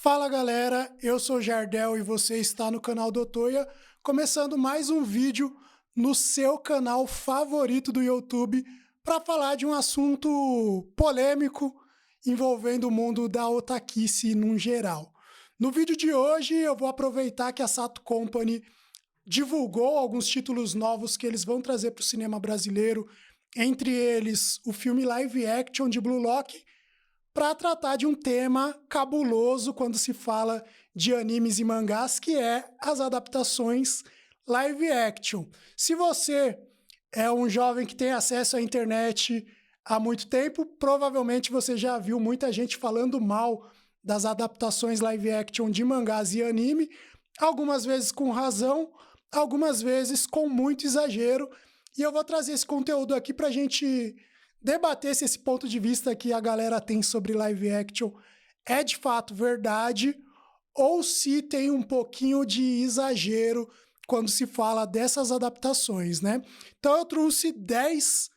Fala galera, eu sou Jardel e você está no canal do Otoya, começando mais um vídeo no seu canal favorito do YouTube para falar de um assunto polêmico envolvendo o mundo da otaquice num geral. No vídeo de hoje eu vou aproveitar que a Sato Company divulgou alguns títulos novos que eles vão trazer para o cinema brasileiro, entre eles o filme live action de Blue Lock, para tratar de um tema cabuloso quando se fala de animes e mangás, que é as adaptações live action. Se você é um jovem que tem acesso à internet há muito tempo, provavelmente você já viu muita gente falando mal das adaptações live action de mangás e anime, algumas vezes com razão, algumas vezes com muito exagero, e eu vou trazer esse conteúdo aqui para a gente debater se esse ponto de vista que a galera tem sobre live action é de fato verdade ou se tem um pouquinho de exagero quando se fala dessas adaptações, né? Então eu trouxe 10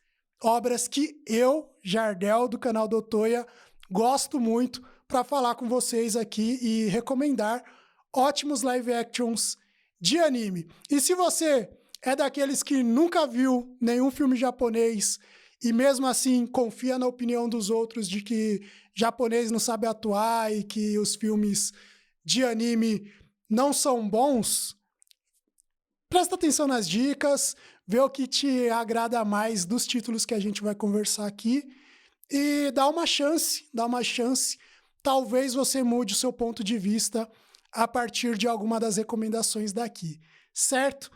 obras que eu, Jardel, do canal do Otoya, gosto muito para falar com vocês aqui e recomendar ótimos live actions de anime. E se você é daqueles que nunca viu nenhum filme japonês e mesmo assim confia na opinião dos outros de que japonês não sabe atuar e que os filmes de anime não são bons, presta atenção nas dicas, vê o que te agrada mais dos títulos que a gente vai conversar aqui e dá uma chance, talvez você mude o seu ponto de vista a partir de alguma das recomendações daqui, certo?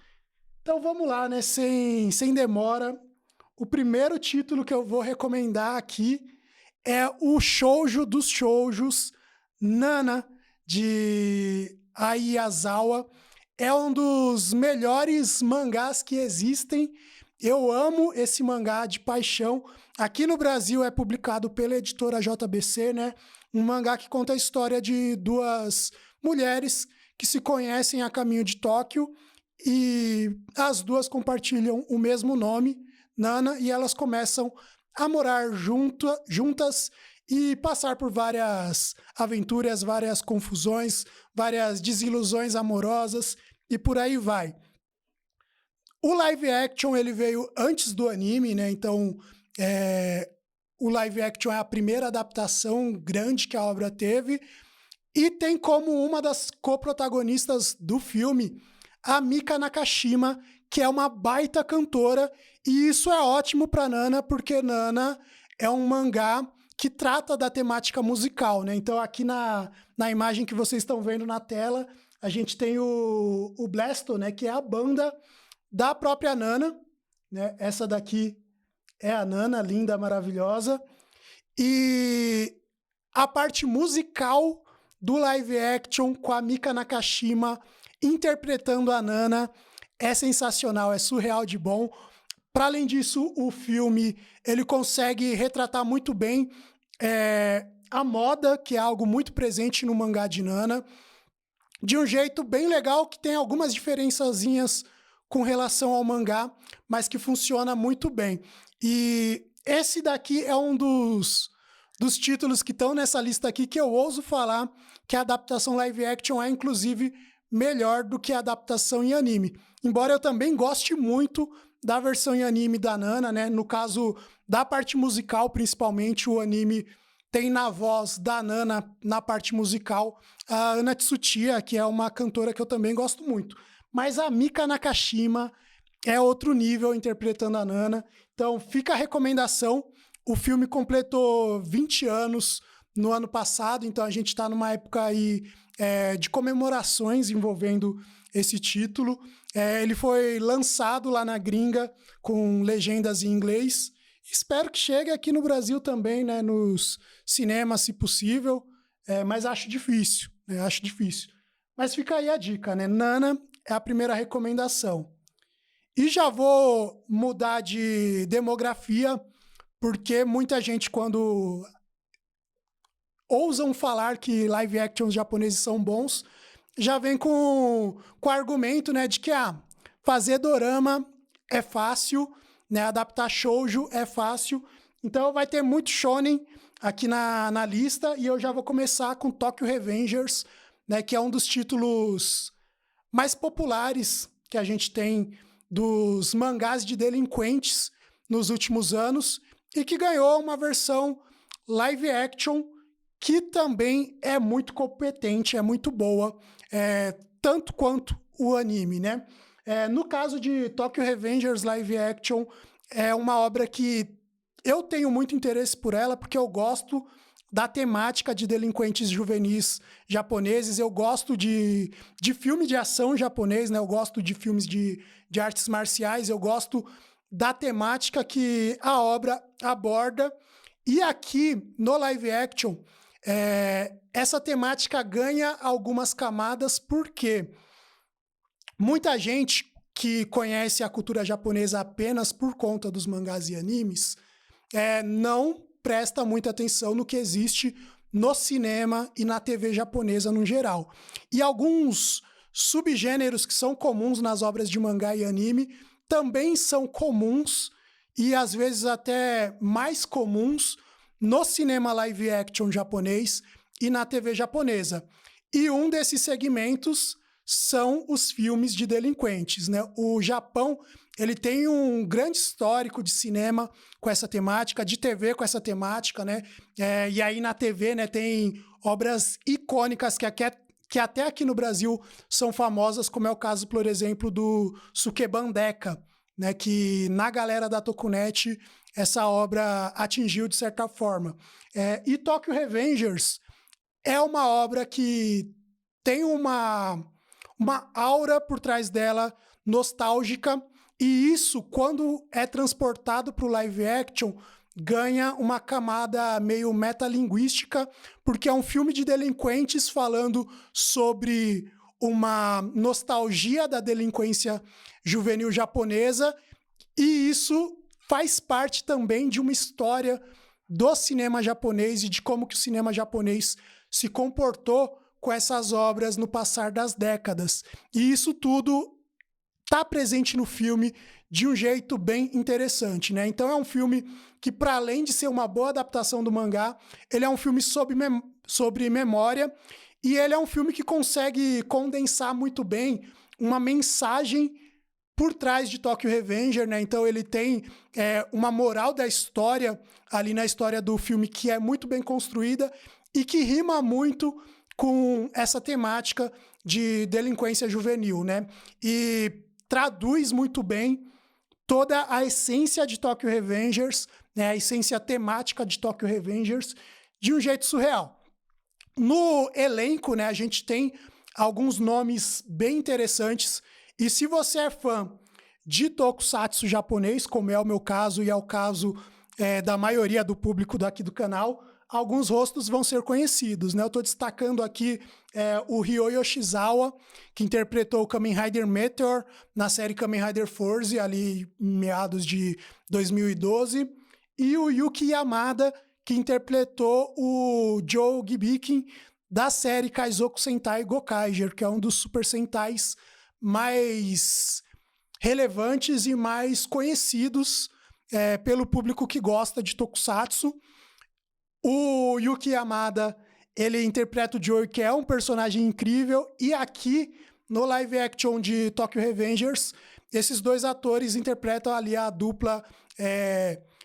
Então vamos lá, né? Sem demora. O primeiro título que eu vou recomendar aqui é o shoujo dos shoujos, Nana, de Ai Yazawa. É um dos melhores mangás que existem. Eu amo esse mangá de paixão. Aqui no Brasil é publicado pela editora JBC, né? Um mangá que conta a história de duas mulheres que se conhecem a caminho de Tóquio e as duas compartilham o mesmo nome, Nana, e elas começam a morar juntas e passar por várias aventuras, várias confusões, várias desilusões amorosas e por aí vai. O live action ele veio antes do anime, né? Então o live action é a primeira adaptação grande que a obra teve e tem como uma das coprotagonistas do filme a Mika Nakashima, que é uma baita cantora, e isso é ótimo para Nana, porque Nana é um mangá que trata da temática musical, né? Então aqui na imagem que vocês estão vendo na tela, a gente tem o Blasto, né? Que é a banda da própria Nana, né? Essa daqui é a Nana, linda, maravilhosa. E a parte musical do live action com a Mika Nakashima interpretando a Nana é sensacional, é surreal de bom. Para além disso, o filme ele consegue retratar muito bem a moda, que é algo muito presente no mangá de Nana, de um jeito bem legal, que tem algumas diferençazinhas com relação ao mangá, mas que funciona muito bem. E esse daqui é um dos títulos que estão nessa lista aqui que eu ouso falar que a adaptação live action é, inclusive, melhor do que a adaptação em anime. Embora eu também goste muito da versão em anime da Nana, né? No caso da parte musical, principalmente, o anime tem na voz da Nana, na parte musical, a Ana Tsuchiya, que é uma cantora que eu também gosto muito. Mas a Mika Nakashima é outro nível interpretando a Nana. Então fica a recomendação. O filme completou 20 anos no ano passado, então a gente está numa época aí de comemorações envolvendo esse título. Ele foi lançado lá na gringa com legendas em inglês. Espero que chegue aqui no Brasil também, né, nos cinemas, se possível, mas acho difícil, né, acho difícil. Mas fica aí a dica, né? Nana é a primeira recomendação. E já vou mudar de demografia, porque muita gente, quando ousam falar que live actions japoneses são bons, já vem com o argumento, né, de que fazer dorama é fácil, né, adaptar shoujo é fácil, então vai ter muito shonen aqui na lista e eu já vou começar com Tokyo Revengers, né, que é um dos títulos mais populares que a gente tem dos mangás de delinquentes nos últimos anos e que ganhou uma versão live action que também é muito competente, é muito boa, tanto quanto o anime, né? No caso de Tokyo Revengers live action, é uma obra que eu tenho muito interesse por ela, porque eu gosto da temática de delinquentes juvenis japoneses, eu gosto de filme de ação japonês, né? Eu gosto de filmes de artes marciais, eu gosto da temática que a obra aborda. E aqui, no live action, essa temática ganha algumas camadas, porque muita gente que conhece a cultura japonesa apenas por conta dos mangás e animes não presta muita atenção no que existe no cinema e na TV japonesa no geral. E alguns subgêneros que são comuns nas obras de mangá e anime também são comuns e às vezes até mais comuns no cinema live action japonês e na TV japonesa. E um desses segmentos são os filmes de delinquentes, né? O Japão, ele tem um grande histórico de cinema com essa temática, de TV com essa temática, né? E aí na TV, né, tem obras icônicas que até aqui no Brasil são famosas, como é o caso, por exemplo, do Sukeban Deka, né? Que na galera da Tokunet essa obra atingiu de certa forma. E Tokyo Revengers é uma obra que tem uma aura por trás dela nostálgica, e isso, quando é transportado para o live action, ganha uma camada meio metalinguística, porque é um filme de delinquentes falando sobre uma nostalgia da delinquência juvenil japonesa, e isso faz parte também de uma história do cinema japonês e de como que o cinema japonês se comportou com essas obras no passar das décadas. E isso tudo está presente no filme de um jeito bem interessante, né? Então é um filme que, para além de ser uma boa adaptação do mangá, ele é um filme sobre memória, e ele é um filme que consegue condensar muito bem uma mensagem por trás de Tokyo Revenger, né? Então ele tem uma moral da história ali na história do filme que é muito bem construída e que rima muito com essa temática de delinquência juvenil, né? E traduz muito bem toda a essência de Tokyo Revengers, né? A essência temática de Tokyo Revengers de um jeito surreal. No elenco, né, a gente tem alguns nomes bem interessantes, e se você é fã de tokusatsu japonês, como é o meu caso e é o caso da maioria do público daqui do canal, alguns rostos vão ser conhecidos, né? Eu estou destacando aqui o Ryo Yoshizawa, que interpretou o Kamen Rider Meteor na série Kamen Rider Force, ali em meados de 2012, e o Yuki Yamada, que interpretou o Joe Gibikin da série Kaizoku Sentai Gokaiger, que é um dos Super Sentais mais relevantes e mais conhecidos pelo público que gosta de tokusatsu. O Yuki Yamada, ele interpreta o Joe, que é um personagem incrível, e aqui no live action de Tokyo Revengers, esses dois atores interpretam ali a dupla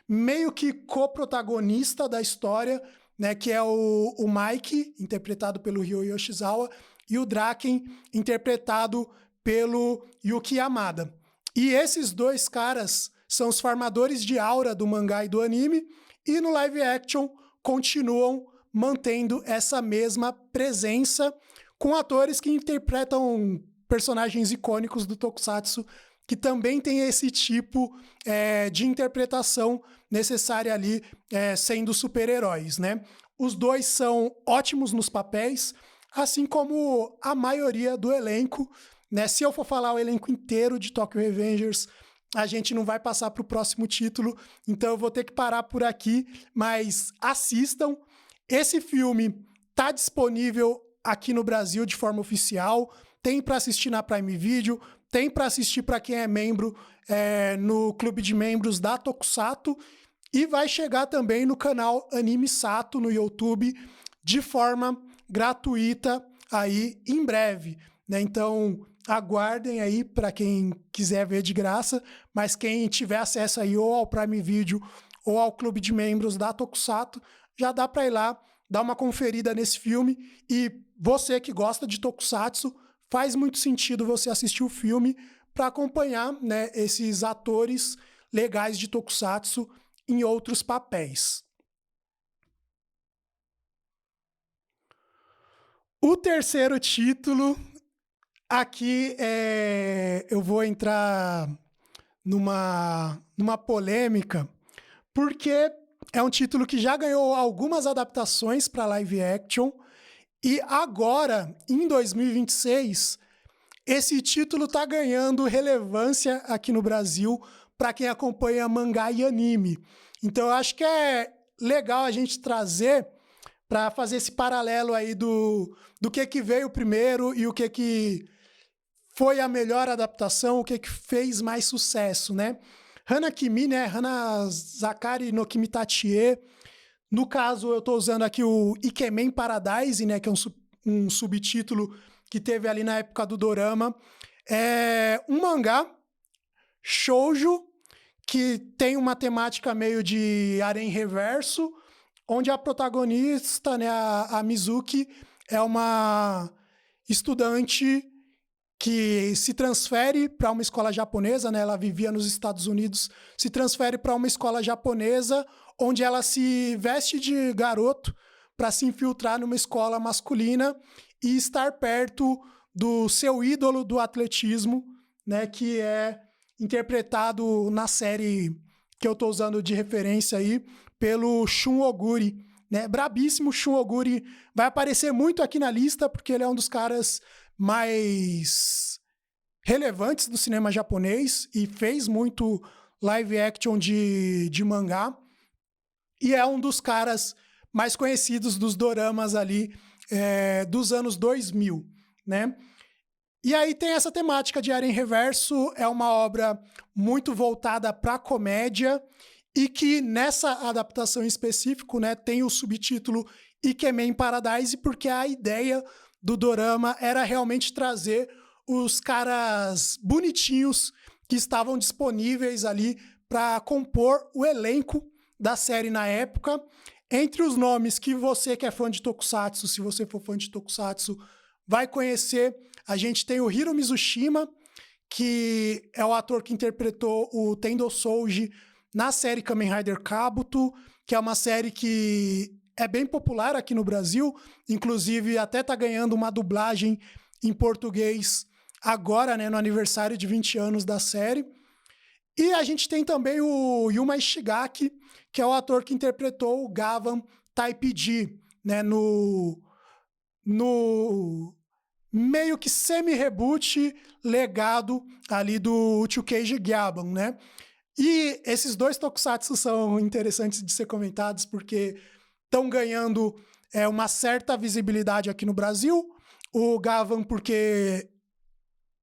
meio que coprotagonista da história, né, que é o Mike, interpretado pelo Ryo Yoshizawa, e o Draken, interpretado pelo Yuki Yamada. E esses dois caras são os formadores de aura do mangá e do anime, e no live action continuam mantendo essa mesma presença com atores que interpretam personagens icônicos do tokusatsu, que também tem esse tipo de interpretação necessária ali, sendo super-heróis, né? Os dois são ótimos nos papéis, assim como a maioria do elenco, né? Se eu for falar o elenco inteiro de Tokyo Revengers, a gente não vai passar para o próximo título, então eu vou ter que parar por aqui, mas assistam. Esse filme está disponível aqui no Brasil de forma oficial, tem para assistir na Prime Video, tem para assistir para quem é membro no clube de membros da Tokusatsu, e vai chegar também no canal Anime Sato no YouTube de forma gratuita aí em breve, né? Então aguardem aí para quem quiser ver de graça, mas quem tiver acesso aí ou ao Prime Video ou ao clube de membros da Tokusatsu, já dá para ir lá dar uma conferida nesse filme. E você que gosta de Tokusatsu, faz muito sentido você assistir o filme para acompanhar, né, esses atores legais de Tokusatsu em outros papéis. O terceiro título, aqui eu vou entrar numa polêmica, porque é um título que já ganhou algumas adaptações para live action, e agora, em 2026, esse título está ganhando relevância aqui no Brasil para quem acompanha mangá e anime. Então eu acho que é legal a gente trazer para fazer esse paralelo aí do que veio primeiro e o que foi a melhor adaptação, o que fez mais sucesso, né? Hana-Kimi, né? Hanazakari no Kimitatie. No caso, eu estou usando aqui o Ikemen Paradise, né? Que é um subtítulo que teve ali na época do dorama. É um mangá shoujo que tem uma temática meio de harém reverso, onde a protagonista, né, a Mizuki, é uma estudante que se transfere para uma escola japonesa, né? Ela vivia nos Estados Unidos, se transfere para uma escola japonesa, onde ela se veste de garoto para se infiltrar numa escola masculina e estar perto do seu ídolo do atletismo, né? Que é interpretado na série que eu estou usando de referência aí, pelo Shun Oguri, né? Brabíssimo Shun Oguri, vai aparecer muito aqui na lista, porque ele é um dos caras mais relevantes do cinema japonês e fez muito live action de mangá, e é um dos caras mais conhecidos dos doramas ali dos anos 2000, né? E aí tem essa temática de harém reverso, é uma obra muito voltada para comédia, e que nessa adaptação em específico, né, tem o subtítulo Ikemen Paradise, porque a ideia do dorama era realmente trazer os caras bonitinhos que estavam disponíveis ali para compor o elenco da série na época. Entre os nomes que você que é fã de Tokusatsu, se você for fã de Tokusatsu, vai conhecer, a gente tem o Hiro Mizushima, que é o ator que interpretou o Tendo Souji na série Kamen Rider Kabuto, que é uma série que é bem popular aqui no Brasil, inclusive até tá ganhando uma dublagem em português agora, né, no aniversário de 20 anos da série. E a gente tem também o Yuma Ishigaki, que é o ator que interpretou o Gavan Type G, né, no meio que semi-reboot legado ali do Uchukeiji Gyaban, né? E esses dois tokusatsu são interessantes de ser comentados porque estão ganhando uma certa visibilidade aqui no Brasil. O Gavan, porque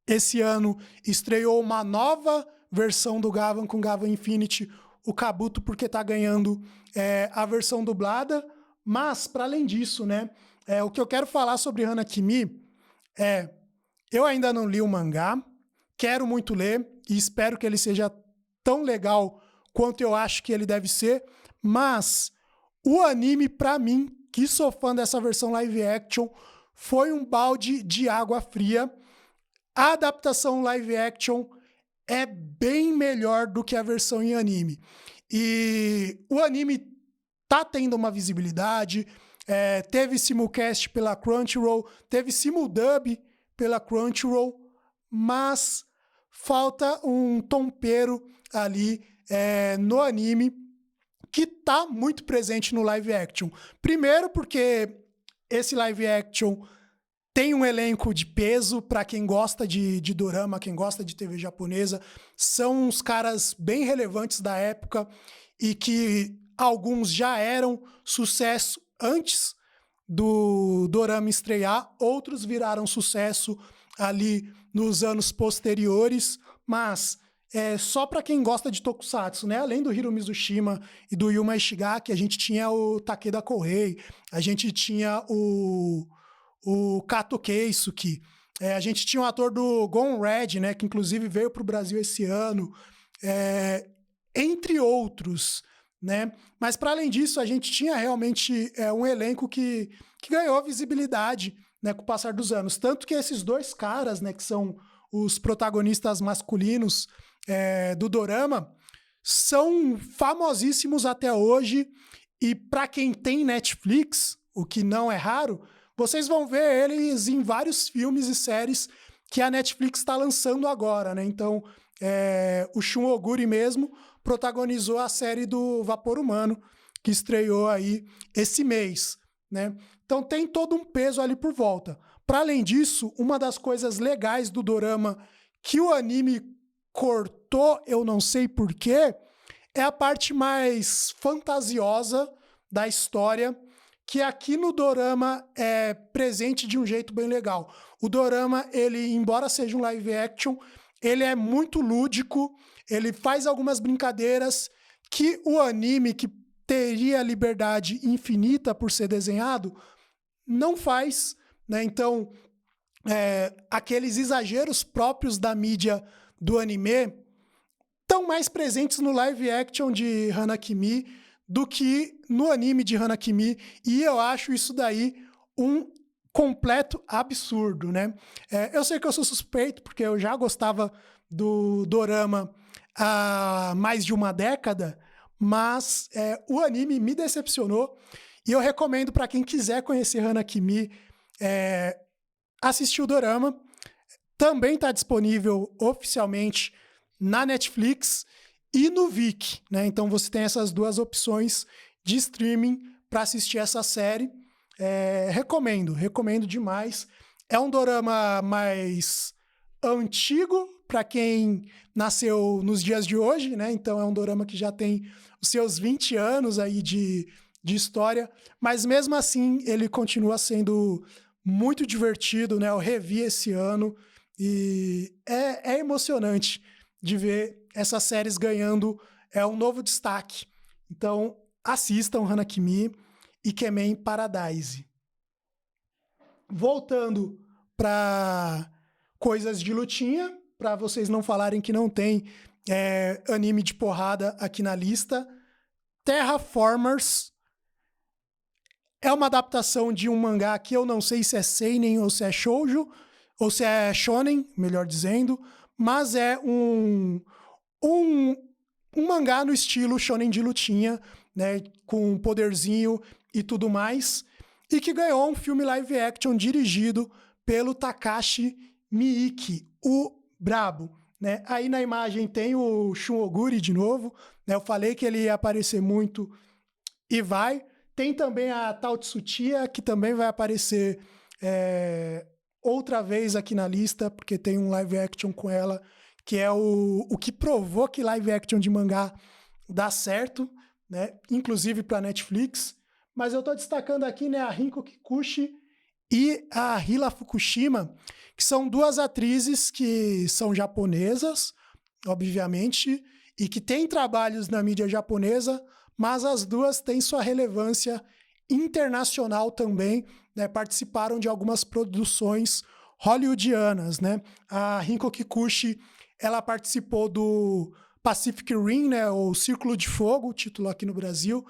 esse ano estreou uma nova versão do Gavan com Gavan Infinity. O Kabuto, porque está ganhando a versão dublada. Mas, para além disso, né, o que eu quero falar sobre Hana-Kimi eu ainda não li o mangá, quero muito ler e espero que ele seja tão legal quanto eu acho que ele deve ser, mas o anime, pra mim, que sou fã dessa versão live action, foi um balde de água fria. A adaptação live action é bem melhor do que a versão em anime. E o anime tá tendo uma visibilidade, teve simulcast pela Crunchyroll, teve simuldub pela Crunchyroll, mas falta um tompeiro ali no anime que tá muito presente no live action. Primeiro porque esse live action tem um elenco de peso para quem gosta de dorama, quem gosta de TV japonesa. São uns caras bem relevantes da época e que alguns já eram sucesso antes do dorama estrear, outros viraram sucesso ali nos anos posteriores, mas só para quem gosta de tokusatsu, né? Além do Hiro Mizushima e do Yuma Ishigaki, a gente tinha o Takeda Kohei, a gente tinha o Kato Keisuke, a gente tinha o ator do Gon Red, né? Que inclusive veio para o Brasil esse ano, entre outros, né? Mas para além disso, a gente tinha realmente um elenco que ganhou visibilidade, né, com o passar dos anos. Tanto que esses dois caras, né, que são os protagonistas masculinos do dorama, são famosíssimos até hoje. E para quem tem Netflix, o que não é raro, vocês vão ver eles em vários filmes e séries que a Netflix está lançando agora, né? Então, o Shun Oguri mesmo protagonizou a série do Vapor Humano, que estreou aí esse mês, né? Então tem todo um peso ali por volta. Para além disso, uma das coisas legais do dorama que o anime cortou, eu não sei porquê, é a parte mais fantasiosa da história, que aqui no dorama é presente de um jeito bem legal. O dorama, ele, embora seja um live action, ele é muito lúdico, ele faz algumas brincadeiras que o anime, que teria liberdade infinita por ser desenhado, não faz, né? Então, aqueles exageros próprios da mídia do anime estão mais presentes no live action de Hanakimi do que no anime de Hanakimi, e eu acho isso daí um completo absurdo, né? Eu sei que eu sou suspeito, porque eu já gostava do dorama há mais de uma década, mas o anime me decepcionou, e eu recomendo para quem quiser conhecer Hanakimi assistir o dorama. Também está disponível oficialmente na Netflix e no Viki, né? Então você tem essas duas opções de streaming para assistir essa série. Recomendo demais. É um dorama mais antigo para quem nasceu nos dias de hoje, né? Então é um dorama que já tem os seus 20 anos aí de história, mas mesmo assim ele continua sendo muito divertido, né? Eu revi esse ano e é emocionante de ver essas séries ganhando um novo destaque. Então assistam Hanakimi e Kemen Paradise. Voltando para coisas de lutinha, para vocês não falarem que não tem anime de porrada aqui na lista, Terraformers é uma adaptação de um mangá que eu não sei se é seinen ou se é shoujo, ou se é shonen, melhor dizendo, mas é um mangá no estilo shonen de lutinha, né, com poderzinho e tudo mais, e que ganhou um filme live action dirigido pelo Takashi Miike, o brabo, né? Aí na imagem tem o Shun Oguri de novo, né? Eu falei que ele ia aparecer muito e vai. Tem também a Tautsuchiya, que também vai aparecer outra vez aqui na lista, porque tem um live action com ela, que é o que provou que live action de mangá dá certo, né? Inclusive para Netflix. Mas eu estou destacando aqui, né, a Rinko Kikuchi e a Hila Fukushima, que são duas atrizes que são japonesas, obviamente, e que têm trabalhos na mídia japonesa, mas as duas têm sua relevância internacional também, né? Participaram de algumas produções hollywoodianas, né? A Rinko Kikuchi, ela participou do Pacific Rim, né? O Círculo de Fogo, o título aqui no Brasil,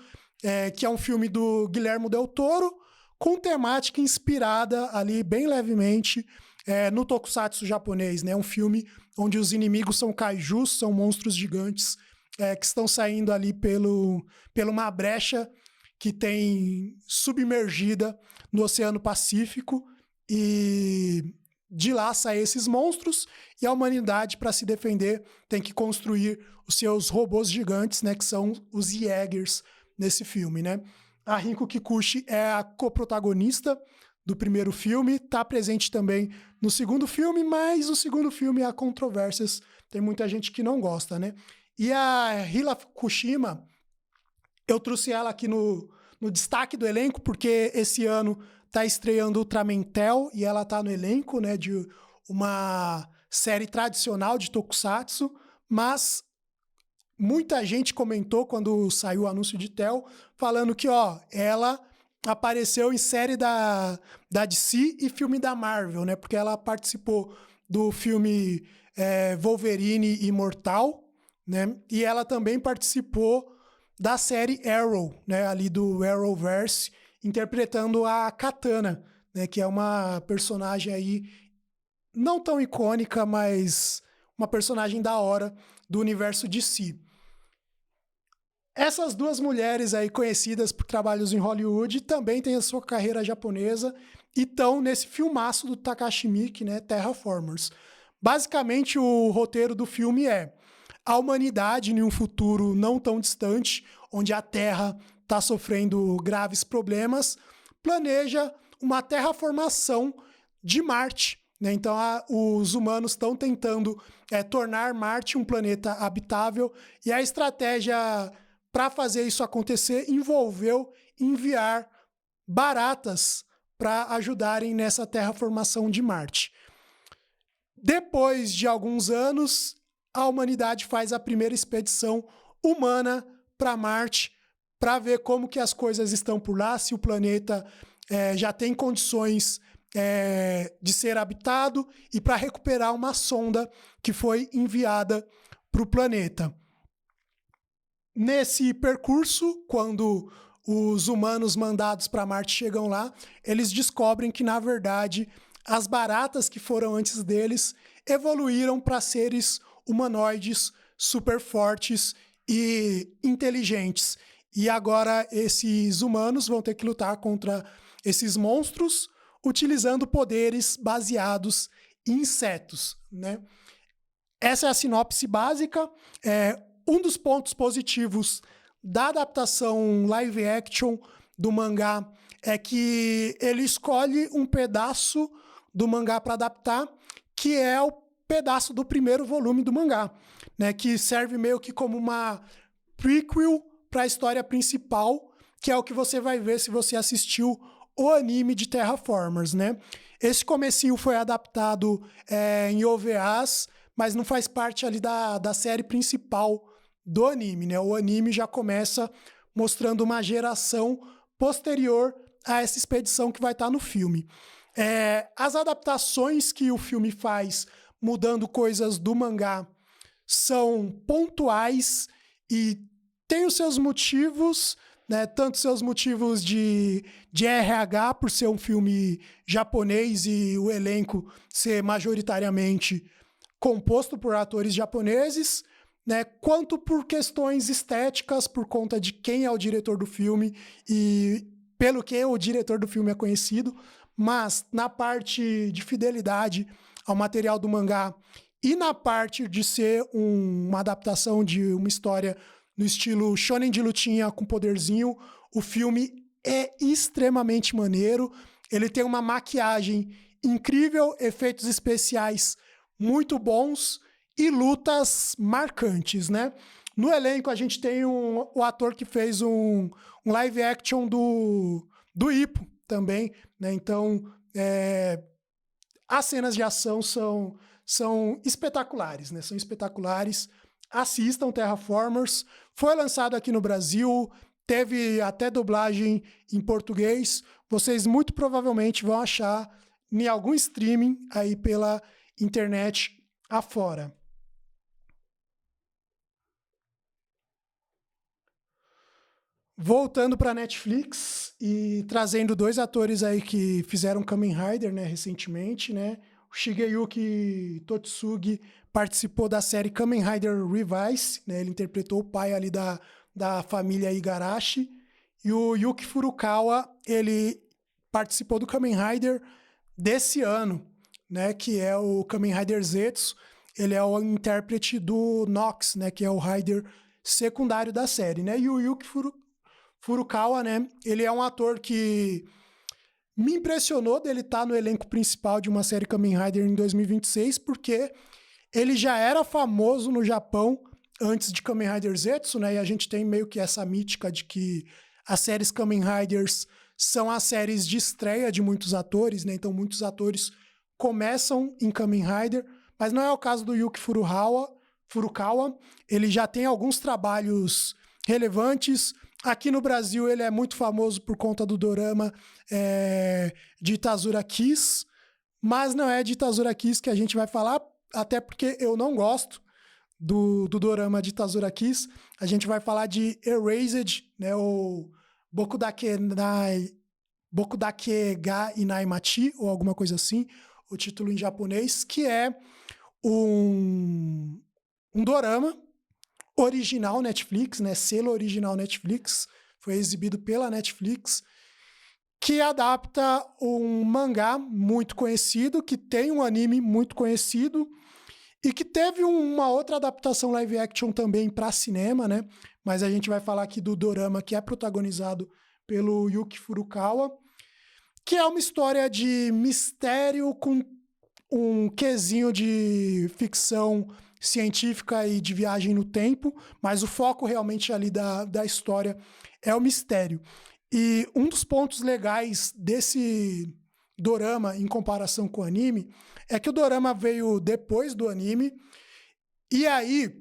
que é um filme do Guillermo del Toro, com temática inspirada ali bem levemente no tokusatsu japonês, né? Um filme onde os inimigos são kaijus, são monstros gigantes que estão saindo ali pela uma brecha que tem submergida no Oceano Pacífico, e de lá saem esses monstros, e a humanidade, para se defender, tem que construir os seus robôs gigantes, né? Que são os Jaegers nesse filme, né? A Rinko Kikuchi é a coprotagonista do primeiro filme, está presente também no segundo filme, mas o segundo filme há controvérsias, tem muita gente que não gosta, né? E a Hila Fukushima, eu trouxe ela aqui no destaque do elenco, porque esse ano está estreando Ultraman Tel, e ela está no elenco, né, de uma série tradicional de tokusatsu, mas muita gente comentou quando saiu o anúncio de Tel, falando que, ó, ela apareceu em série da DC e filme da Marvel, né? Porque ela participou do filme Wolverine Imortal, né? E ela também participou da série Arrow, né? Ali do Arrowverse, interpretando a Katana, né? Que é uma personagem aí não tão icônica, mas uma personagem da hora do universo DC. Essas duas mulheres aí conhecidas por trabalhos em Hollywood também têm a sua carreira japonesa e estão nesse filmaço do Takashi Miike, né, Terraformers. Basicamente, o roteiro do filme é a humanidade, em um futuro não tão distante, onde a Terra está sofrendo graves problemas, planeja uma terraformação de Marte, né? Então, os humanos estão tentando tornar Marte um planeta habitável e a estratégia para fazer isso acontecer envolveu enviar baratas para ajudarem nessa terraformação de Marte. Depois de alguns anos, a humanidade faz a primeira expedição humana para Marte para ver como que as coisas estão por lá, se o planeta já tem condições de ser habitado e para recuperar uma sonda que foi enviada para o planeta. Nesse percurso, quando os humanos mandados para Marte chegam lá, eles descobrem que, na verdade, as baratas que foram antes deles evoluíram para seres humanoides super fortes e inteligentes. E agora esses humanos vão ter que lutar contra esses monstros utilizando poderes baseados em insetos, né? Essa é a sinopse básica. Um dos pontos positivos da adaptação live action do mangá é que ele escolhe um pedaço do mangá para adaptar, que é o pedaço do primeiro volume do mangá, né, que serve meio que como uma prequel para a história principal, que é o que você vai ver se você assistiu o anime de Terraformers, né? Esse comecinho foi adaptado em OVAs, mas não faz parte ali da série principal do anime, né? O anime já começa mostrando uma geração posterior a essa expedição que vai estar no filme. As adaptações que o filme faz, mudando coisas do mangá, são pontuais e têm os seus motivos, né? Tanto seus motivos de RH, por ser um filme japonês e o elenco ser majoritariamente composto por atores japoneses, né, quanto por questões estéticas, por conta de quem é o diretor do filme e pelo que o diretor do filme é conhecido, mas na parte de fidelidade ao material do mangá e na parte de ser uma adaptação de uma história no estilo shonen de lutinha com poderzinho, o filme é extremamente maneiro. Ele tem uma maquiagem incrível, efeitos especiais muito bons e lutas marcantes, né? No elenco, a gente tem o ator que fez um live action do Ippo também, né? Então, as cenas de ação são espetaculares, né? São espetaculares. Assistam Terraformers. Foi lançado aqui no Brasil, teve até dublagem em português. Vocês muito provavelmente vão achar em algum streaming aí pela internet afora. Voltando para a Netflix e trazendo dois atores aí que fizeram Kamen Rider, né, recentemente, né? O Shigeyuki Totsugi participou da série Kamen Rider Revice, né? Ele interpretou o pai ali da família Igarashi. E o Yuki Furukawa, ele participou do Kamen Rider desse ano, né? Que é o Kamen Rider Zetsu. Ele é o intérprete do Nox, né? Que é o Rider secundário da série, né? E o Yuki Furukawa, né? Ele é um ator que me impressionou dele estar no elenco principal de uma série Kamen Rider em 2026, porque ele já era famoso no Japão antes de Kamen Rider Zetsu, né? E a gente tem meio que essa mítica de que as séries Kamen Riders são as séries de estreia de muitos atores, né? Então muitos atores começam em Kamen Rider, mas não é o caso do Yuki Furukawa. Furukawa. Ele já tem alguns trabalhos relevantes. Aqui no Brasil ele é muito famoso por conta do dorama de Itazura Kiss, mas não é de Itazura Kiss que a gente vai falar, até porque eu não gosto do dorama de Itazura Kiss. A gente vai falar de Erased, né, o Bokudake ga Inai Machi, ou alguma coisa assim, o título em japonês, que é um dorama original Netflix, né, selo original Netflix, foi exibido pela Netflix, que adapta um mangá muito conhecido, que tem um anime muito conhecido, e que teve uma outra adaptação live action também para cinema, né? Mas a gente vai falar aqui do dorama, que é protagonizado pelo Yuki Furukawa, que é uma história de mistério com um quesinho de ficção científica e de viagem no tempo, mas o foco realmente ali da história é o mistério. E um dos pontos legais desse dorama em comparação com o anime é que o dorama veio depois do anime, e aí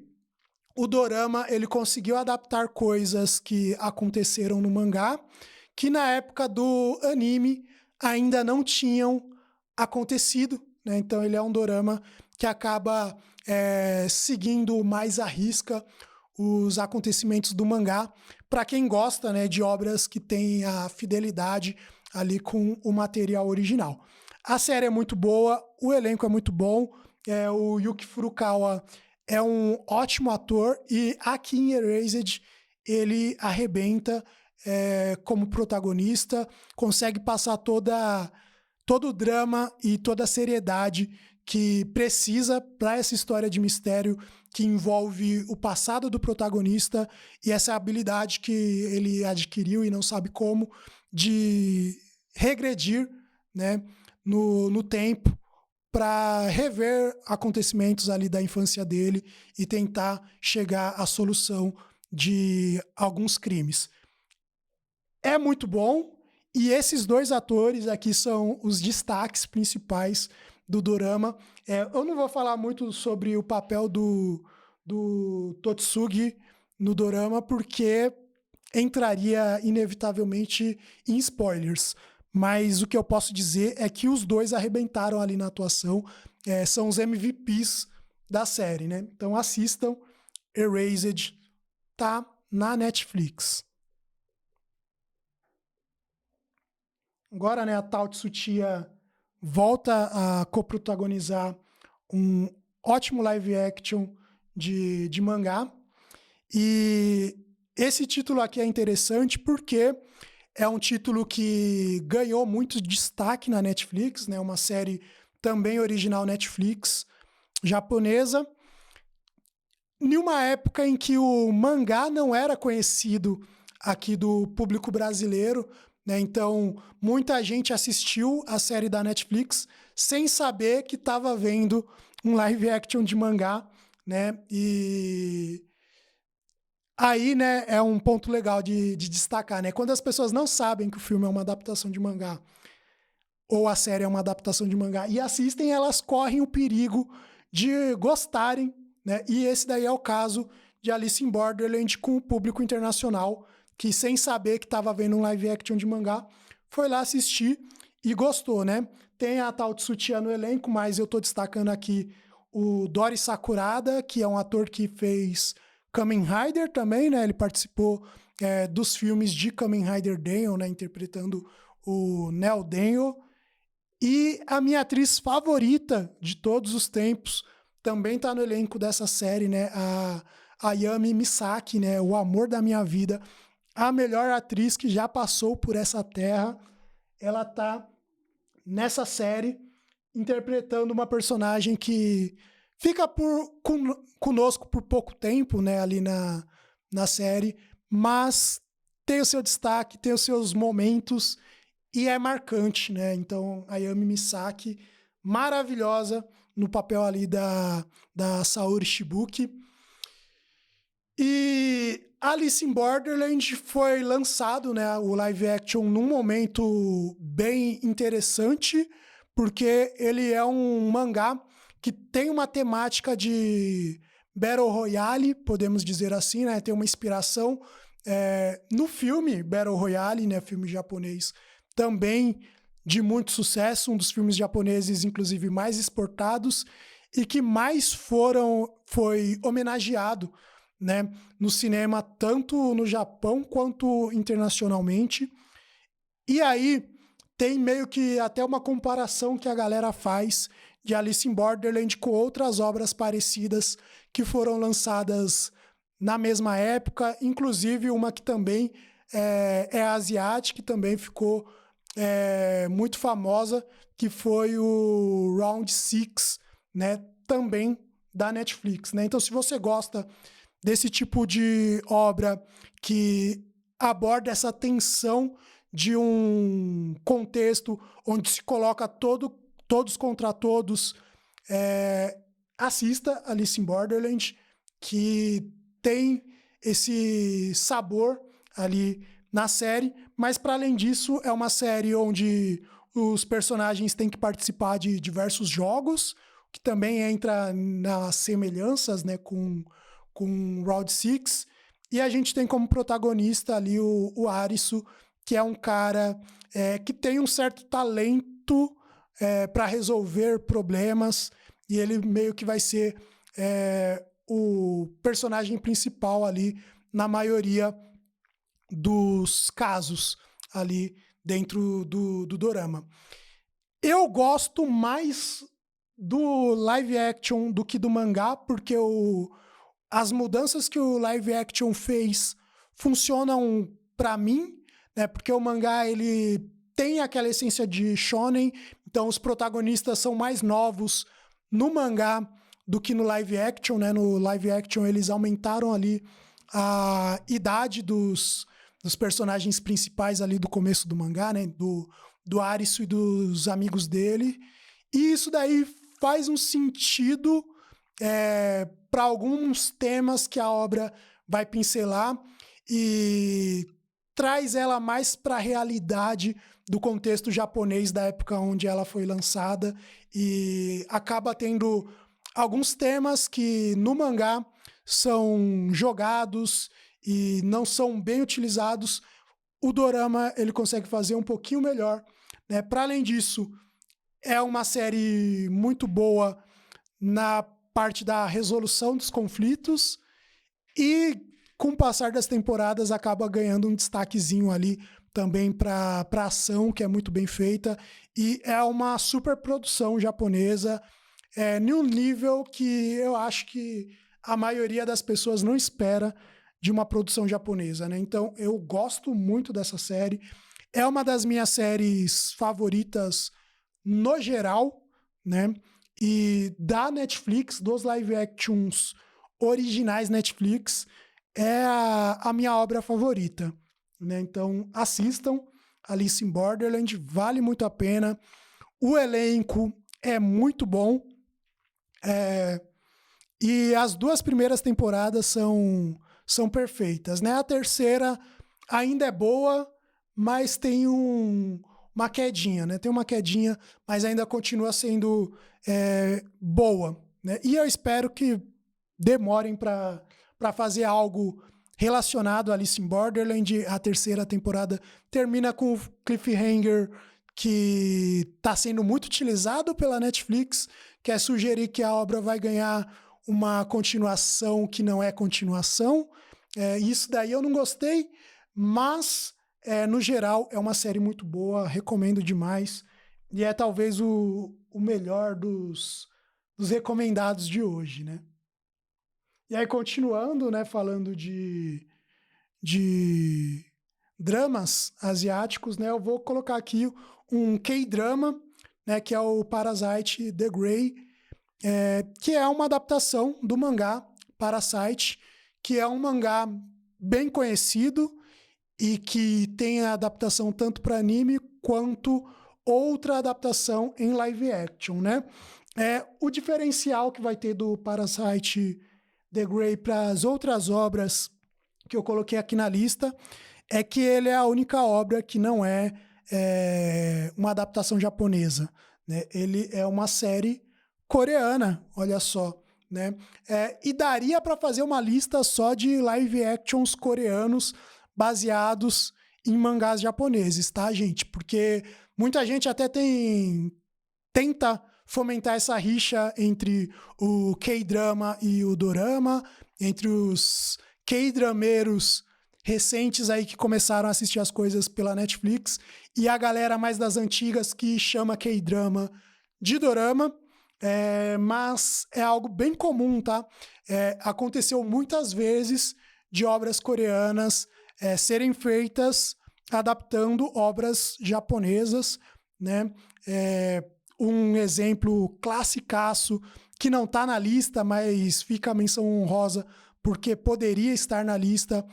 o dorama ele conseguiu adaptar coisas que aconteceram no mangá, que na época do anime ainda não tinham acontecido, né? Então ele é um dorama que acaba seguindo mais à risca os acontecimentos do mangá, para quem gosta, né, de obras que têm a fidelidade ali com o material original. A série é muito boa, o elenco é muito bom, o Yuki Furukawa é um ótimo ator, e aqui em Erased ele arrebenta como protagonista, consegue passar todo o drama e toda a seriedade que precisa para essa história de mistério que envolve o passado do protagonista e essa habilidade que ele adquiriu e não sabe como, de regredir, né, no tempo para rever acontecimentos ali da infância dele e tentar chegar à solução de alguns crimes. É muito bom, e esses dois atores aqui são os destaques principais do dorama. Eu não vou falar muito sobre o papel do Totsugi no dorama, porque entraria inevitavelmente em spoilers. Mas o que eu posso dizer é que os dois arrebentaram ali na atuação, são os MVPs da série, né? Então assistam, Erased tá na Netflix. Agora, né, a Tao Tsuchiya volta a coprotagonizar um ótimo live action de mangá. E esse título aqui é interessante porque é um título que ganhou muito destaque na Netflix, né? Uma série também original Netflix, japonesa, em uma época em que o mangá não era conhecido aqui do público brasileiro, né? Então, muita gente assistiu a série da Netflix sem saber que estava vendo um live action de mangá, né? E aí, né, é um ponto legal de destacar, né? Quando as pessoas não sabem que o filme é uma adaptação de mangá ou a série é uma adaptação de mangá e assistem, elas correm o perigo de gostarem, né? E esse daí é o caso de Alice in Borderland com o público internacional, que sem saber que estava vendo um live action de mangá, foi lá assistir e gostou, né? Tem a Tao Tsuchiya no elenco, mas eu tô destacando aqui o Dori Sakurada, que é um ator que fez Kamen Rider também, né? Ele participou dos filmes de Kamen Rider Daniel, né? Interpretando o Neo Daniel. E a minha atriz favorita de todos os tempos também está no elenco dessa série, né? A Ayami Misaki, né? O amor da minha vida. A melhor atriz que já passou por essa terra. Ela tá nessa série interpretando uma personagem que fica conosco por pouco tempo, né? Ali na série, mas tem o seu destaque, tem os seus momentos e é marcante, né? Então, a Ayami Misaki, maravilhosa no papel ali da Saori Shibuki. E Alice in Borderland foi lançado, né, o live action num momento bem interessante, porque ele é um mangá que tem uma temática de Battle Royale, podemos dizer assim, né? Tem uma inspiração no filme Battle Royale, né? Filme japonês também de muito sucesso, um dos filmes japoneses, inclusive, mais exportados e que mais foi homenageado, né, no cinema, tanto no Japão quanto internacionalmente. E aí tem meio que até uma comparação que a galera faz de Alice in Borderland com outras obras parecidas que foram lançadas na mesma época, inclusive uma que também é asiática, que também ficou muito famosa, que foi o Round Six, né, também da Netflix, né? Então, se você gosta desse tipo de obra que aborda essa tensão de um contexto onde se coloca todos contra todos, assista Alice in Borderland, que tem esse sabor ali na série, mas para além disso é uma série onde os personagens têm que participar de diversos jogos, que também entra nas semelhanças, né, com Round Six, e a gente tem como protagonista ali o Arisu, que é um cara que tem um certo talento para resolver problemas, e ele meio que vai ser o personagem principal ali na maioria dos casos ali dentro do dorama. Eu gosto mais do live action do que do mangá, porque as mudanças que o live action fez funcionam para mim, né? Porque o mangá ele tem aquela essência de shonen, então os protagonistas são mais novos no mangá do que no live action, né? No live action eles aumentaram ali a idade dos personagens principais ali do começo do mangá, né? Do Arisu e dos amigos dele. E isso daí faz um sentido para alguns temas que a obra vai pincelar e traz ela mais para a realidade do contexto japonês da época onde ela foi lançada e acaba tendo alguns temas que no mangá são jogados e não são bem utilizados. O dorama ele consegue fazer um pouquinho melhor, né? Para além disso, é uma série muito boa na parte da resolução dos conflitos e, com o passar das temporadas, acaba ganhando um destaquezinho ali também para ação, que é muito bem feita, e é uma super produção japonesa em um nível que eu acho que a maioria das pessoas não espera de uma produção japonesa, né? Então, eu gosto muito dessa série. É uma das minhas séries favoritas no geral, né? E da Netflix, dos live actions originais Netflix, é a minha obra favorita, né? Então, assistam Alice in Borderland, vale muito a pena. O elenco é muito bom. E as duas primeiras temporadas são perfeitas, né? A terceira ainda é boa, mas tem uma quedinha, né? Tem uma quedinha, mas ainda continua sendo boa, né? E eu espero que demorem para fazer algo relacionado a Alice in Borderland. A terceira temporada termina com o cliffhanger que está sendo muito utilizado pela Netflix, que é sugerir que a obra vai ganhar uma continuação que não é continuação. Isso daí eu não gostei, mas no geral é uma série muito boa, recomendo demais, e é talvez o melhor dos recomendados de hoje, né? E aí, continuando, né, falando de dramas asiáticos, né, eu vou colocar aqui um K-drama, né, que é o Parasite The Grey, que é uma adaptação do mangá Parasite, que é um mangá bem conhecido e que tem a adaptação tanto para anime quanto outra adaptação em live action, né? O diferencial que vai ter do Parasite The Grey para as outras obras que eu coloquei aqui na lista é que ele é a única obra que não é uma adaptação japonesa, né? Ele é uma série coreana, olha só, né? E daria para fazer uma lista só de live actions coreanos baseados em mangás japoneses, tá, gente? Porque muita gente até tenta fomentar essa rixa entre o K-drama e o dorama, entre os K-drameiros recentes aí que começaram a assistir as coisas pela Netflix e a galera mais das antigas que chama K-drama de dorama. Mas é algo bem comum, tá? Aconteceu muitas vezes de obras coreanas serem feitas adaptando obras japonesas, né? Um exemplo classicaço que não tá na lista, mas fica a menção honrosa porque poderia estar na lista,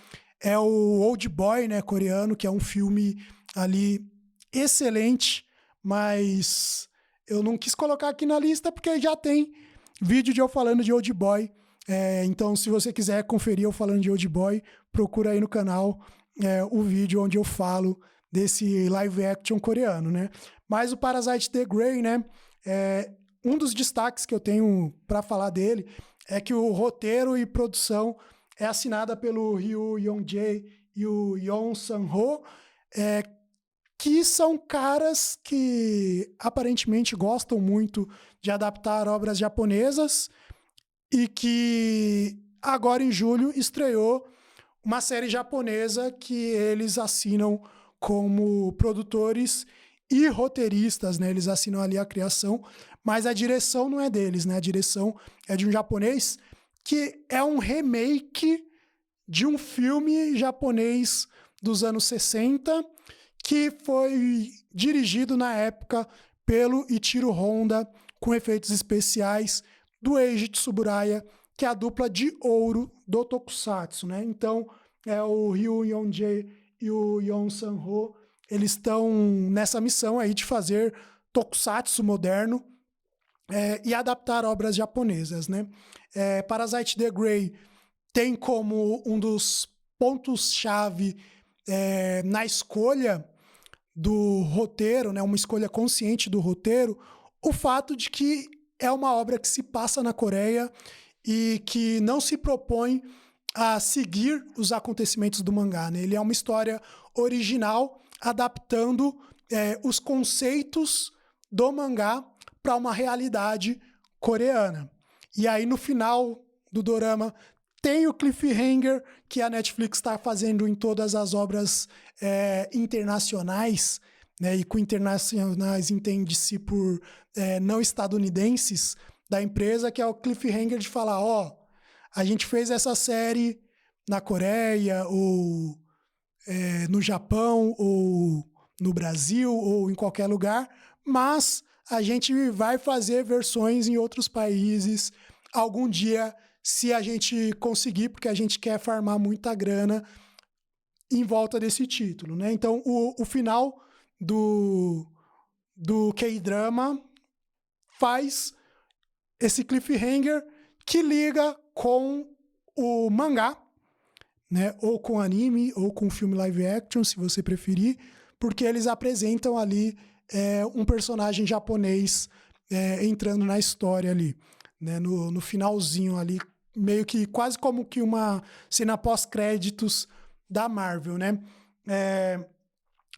é o Old Boy, né, coreano, que é um filme ali excelente, mas eu não quis colocar aqui na lista porque já tem vídeo de eu falando de Old Boy. Então, se você quiser conferir eu falando de Old Boy, procura aí no canal o vídeo onde eu falo desse live action coreano, né? Mas o Parasite The Grey, né? Um dos destaques que eu tenho para falar dele é que o roteiro e produção é assinada pelo Ryu Young-jae e o Yeon Sang-ho, que são caras que aparentemente gostam muito de adaptar obras japonesas e que agora em julho estreou uma série japonesa que eles assinam como produtores e roteiristas, né? Eles assinam ali a criação, mas a direção não é deles, né? A direção é de um japonês que é um remake de um filme japonês dos anos 60 que foi dirigido na época pelo Ichiro Honda com efeitos especiais do Eiji Tsuburaya, que é a dupla de ouro do Tokusatsu, né? Então, o Ryu Young-jae e o Yeon Sang-ho, eles estão nessa missão aí de fazer Tokusatsu moderno e adaptar obras japonesas, né? Parasite The Grey tem como um dos pontos-chave na escolha do roteiro, né? Uma escolha consciente do roteiro, o fato de que é uma obra que se passa na Coreia e que não se propõe a seguir os acontecimentos do mangá, né? Ele é uma história original, adaptando os conceitos do mangá para uma realidade coreana. E aí, no final do dorama, tem o cliffhanger que a Netflix está fazendo em todas as obras internacionais, né? E com internacionais entende-se por não estadunidenses da empresa, que é o cliffhanger de falar, a gente fez essa série na Coreia, ou no Japão, ou no Brasil, ou em qualquer lugar, mas a gente vai fazer versões em outros países algum dia, se a gente conseguir, porque a gente quer farmar muita grana em volta desse título, né? Então, o final do K-drama faz esse cliffhanger que liga com o mangá, né? Ou com anime, ou com filme live action, se você preferir, porque eles apresentam ali um personagem japonês entrando na história ali, né? No finalzinho ali, meio que quase como que uma cena pós-créditos da Marvel, né?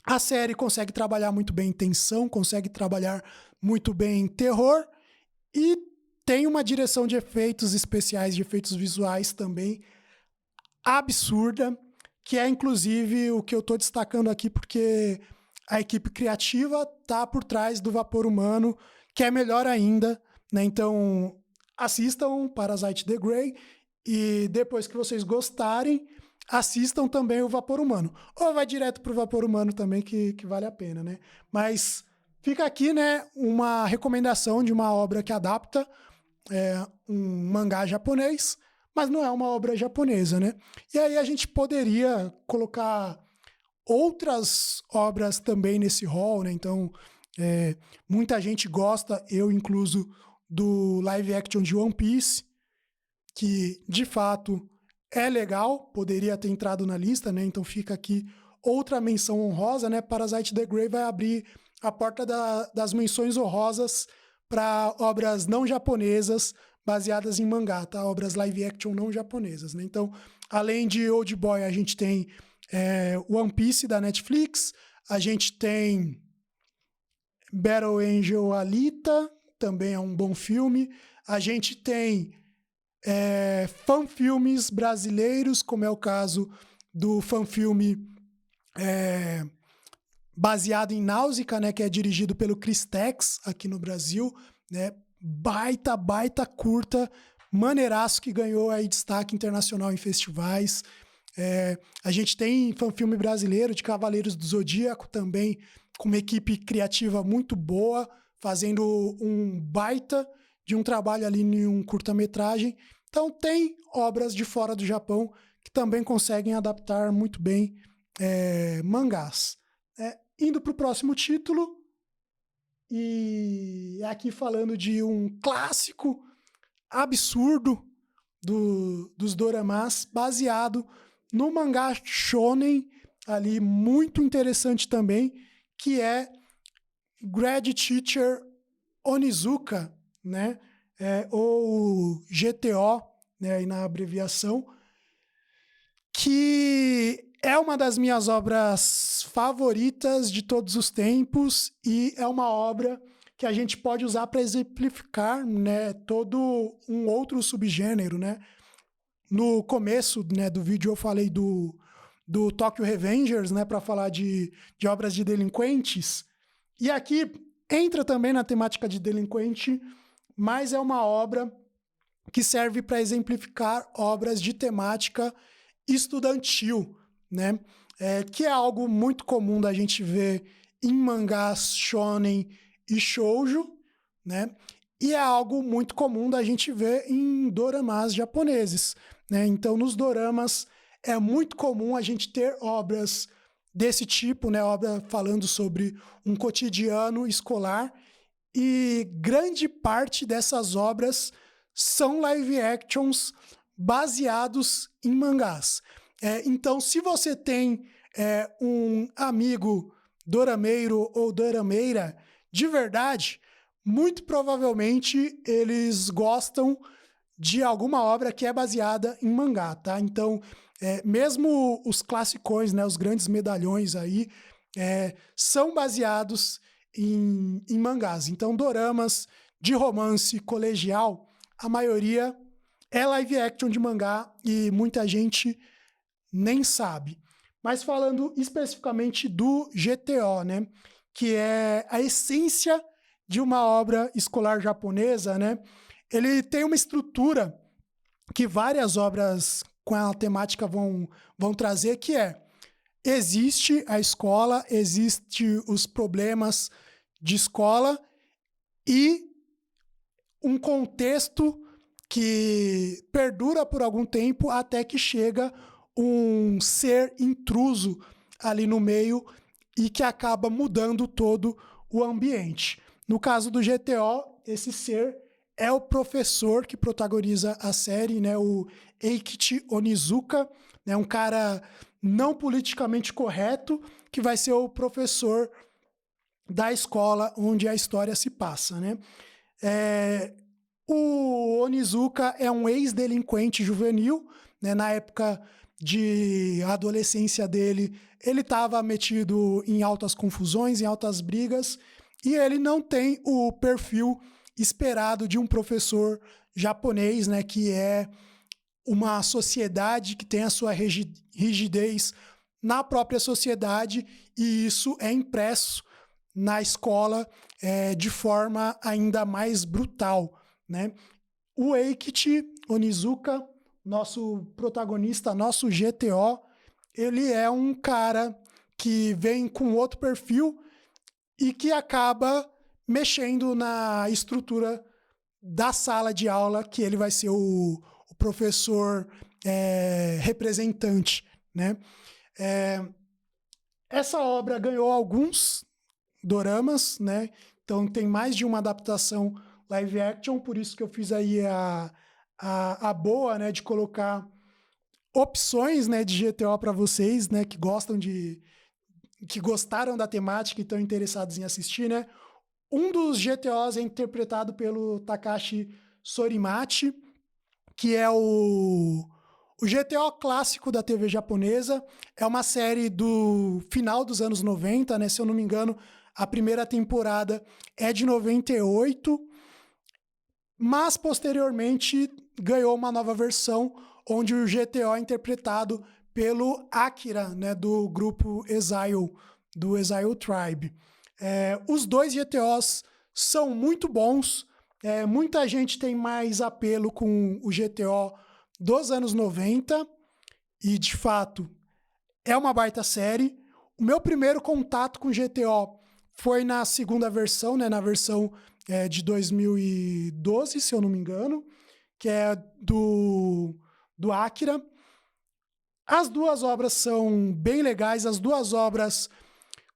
A série consegue trabalhar muito bem tensão, consegue trabalhar muito bem terror e tem uma direção de efeitos especiais, de efeitos visuais também absurda, que é inclusive o que eu estou destacando aqui, porque a equipe criativa tá por trás do Vapor Humano, que é melhor ainda, né? Então, assistam Parasite The Grey e depois que vocês gostarem, assistam também o Vapor Humano. Ou vai direto pro Vapor Humano também, que vale a pena, né? Mas fica aqui, né, uma recomendação de uma obra que adapta um mangá japonês, mas não é uma obra japonesa, né? E aí a gente poderia colocar outras obras também nesse hall, né? Então, muita gente gosta, eu incluso, do live action de One Piece, que de fato é legal, poderia ter entrado na lista, né? Então fica aqui outra menção honrosa, né? Parasite The Grey vai abrir a porta das menções honrosas para obras não japonesas, baseadas em mangá, tá? Obras live action não japonesas, né? Então, além de Old Boy, a gente tem One Piece da Netflix, a gente tem Battle Angel Alita, também é um bom filme. A gente tem fanfilmes brasileiros, como é o caso do fanfilme baseado em Náusea, né, que é dirigido pelo Chris Tex, aqui no Brasil, né? Baita curta, maneiraço, que ganhou aí destaque internacional em festivais. A gente tem fanfilme brasileiro de Cavaleiros do Zodíaco também, com uma equipe criativa muito boa, fazendo um baita de um trabalho ali em um curta-metragem. Então tem obras de fora do Japão que também conseguem adaptar muito bem mangás. Indo para o próximo título, e aqui falando de um clássico absurdo dos doramas, baseado no mangá shonen, ali muito interessante também, que é Grad Teacher Onizuka, né? Ou GTO, né, aí na abreviação, que é uma das minhas obras favoritas de todos os tempos e é uma obra que a gente pode usar para exemplificar, né, todo um outro subgênero, né? No começo, né, do vídeo eu falei do Tokyo Revengers, né, para falar de obras de delinquentes. E aqui entra também na temática de delinquente, mas é uma obra que serve para exemplificar obras de temática estudantil, né? Que é algo muito comum da gente ver em mangás shonen e shoujo, né? E é algo muito comum da gente ver em doramas japoneses, né? Então, nos doramas é muito comum a gente ter obras desse tipo, né? Obra falando sobre um cotidiano escolar, e grande parte dessas obras são live actions baseados em mangás. Então, se você tem um amigo dorameiro ou dorameira de verdade, muito provavelmente eles gostam de alguma obra que é baseada em mangá, tá? Então, mesmo os classicões, né, os grandes medalhões aí, são baseados em mangás. Então, doramas de romance colegial, a maioria é live action de mangá e muita gente nem sabe. Mas falando especificamente do GTO, né, que é a essência de uma obra escolar japonesa, né, ele tem uma estrutura que várias obras com a temática vão trazer, que existe a escola, existe os problemas de escola e um contexto que perdura por algum tempo até que chega um ser intruso ali no meio e que acaba mudando todo o ambiente. No caso do GTO, esse ser é o professor que protagoniza a série, né, o Eikichi Onizuka, né, um cara não politicamente correto, que vai ser o professor da escola onde a história se passa, né? O Onizuka é um ex-delinquente juvenil, né? Na época de adolescência dele, ele estava metido em altas confusões, em altas brigas, e ele não tem o perfil esperado de um professor japonês, né? Que é uma sociedade que tem a sua rigidez na própria sociedade, e isso é impresso na escola de forma ainda mais brutal, né? O Eikichi Onizuka, nosso protagonista, nosso GTO, ele é um cara que vem com outro perfil e que acaba mexendo na estrutura da sala de aula, que ele vai ser o professor representante, né? Essa obra ganhou alguns doramas, né? Então tem mais de uma adaptação live action, por isso que eu fiz aí a boa, né, de colocar opções, né, de GTO para vocês, né, que gostaram da temática e estão interessados em assistir, né? Um dos GTOs é interpretado pelo Takashi Sorimachi, que é o GTO clássico da TV japonesa. É uma série do final dos anos 90, né? Se eu não me engano, a primeira temporada é de 98, mas posteriormente ganhou uma nova versão, onde o GTO é interpretado pelo Akira, né? Do grupo Exile, do Exile Tribe. Os dois GTOs são muito bons. Muita gente tem mais apelo com o GTO dos anos 90 e, de fato, é uma baita série. O meu primeiro contato com GTO foi na segunda versão, né, na versão de 2012, se eu não me engano, que é do Akira. As duas obras são bem legais, as duas obras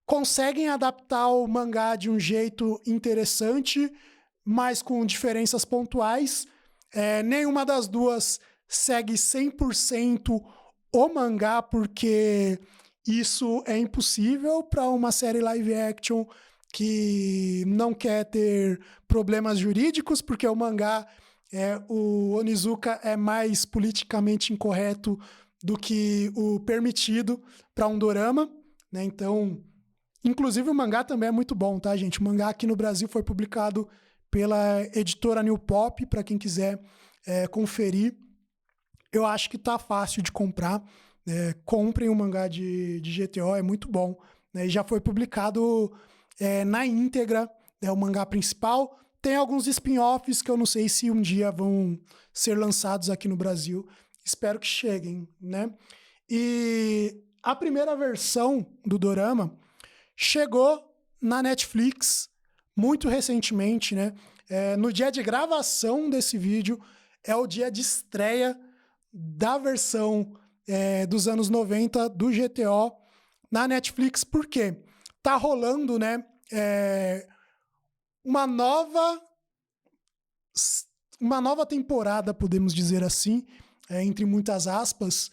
conseguem adaptar o mangá de um jeito interessante, mas com diferenças pontuais. Nenhuma das duas segue 100% o mangá, porque isso é impossível para uma série live action que não quer ter problemas jurídicos, porque o mangá, o Onizuka é mais politicamente incorreto do que o permitido para um dorama, né? Então, inclusive o mangá também é muito bom, tá, gente? O mangá aqui no Brasil foi publicado pela editora New Pop, para quem quiser conferir. Eu acho que tá fácil de comprar. Comprem o mangá de GTO, é muito bom. E já foi publicado na íntegra, o mangá principal. Tem alguns spin-offs que eu não sei se um dia vão ser lançados aqui no Brasil. Espero que cheguem, né? E a primeira versão do dorama chegou na Netflix muito recentemente, né? No dia de gravação desse vídeo, é o dia de estreia da versão dos anos 90 do GTO na Netflix. Por quê? Tá rolando, né, uma nova temporada, podemos dizer assim, entre muitas aspas,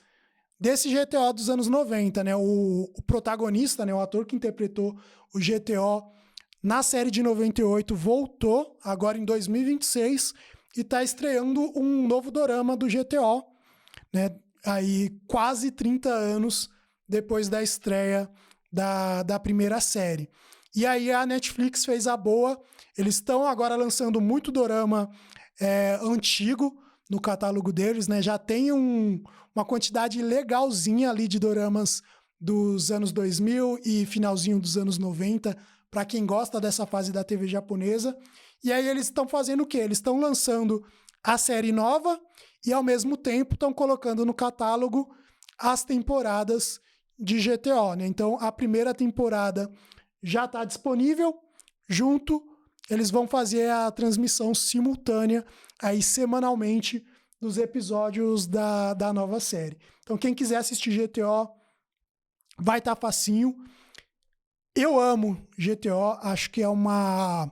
desse GTO dos anos 90, né? O protagonista, né, o ator que interpretou o GTO na série de 98 voltou agora em 2026 e está estreando um novo dorama do GTO, né? Aí quase 30 anos depois da estreia da primeira série. E aí a Netflix fez a boa. Eles estão agora lançando muito dorama antigo no catálogo deles, né? Já tem uma quantidade legalzinha ali de doramas dos anos 2000 e finalzinho dos anos 90, para quem gosta dessa fase da TV japonesa. E aí eles estão fazendo o quê? Eles estão lançando a série nova e, ao mesmo tempo, estão colocando no catálogo as temporadas de GTO, né? Então, a primeira temporada já está disponível. Junto, eles vão fazer a transmissão simultânea aí semanalmente dos episódios da nova série. Então, quem quiser assistir GTO, vai estar facinho. Eu amo GTO, acho que é uma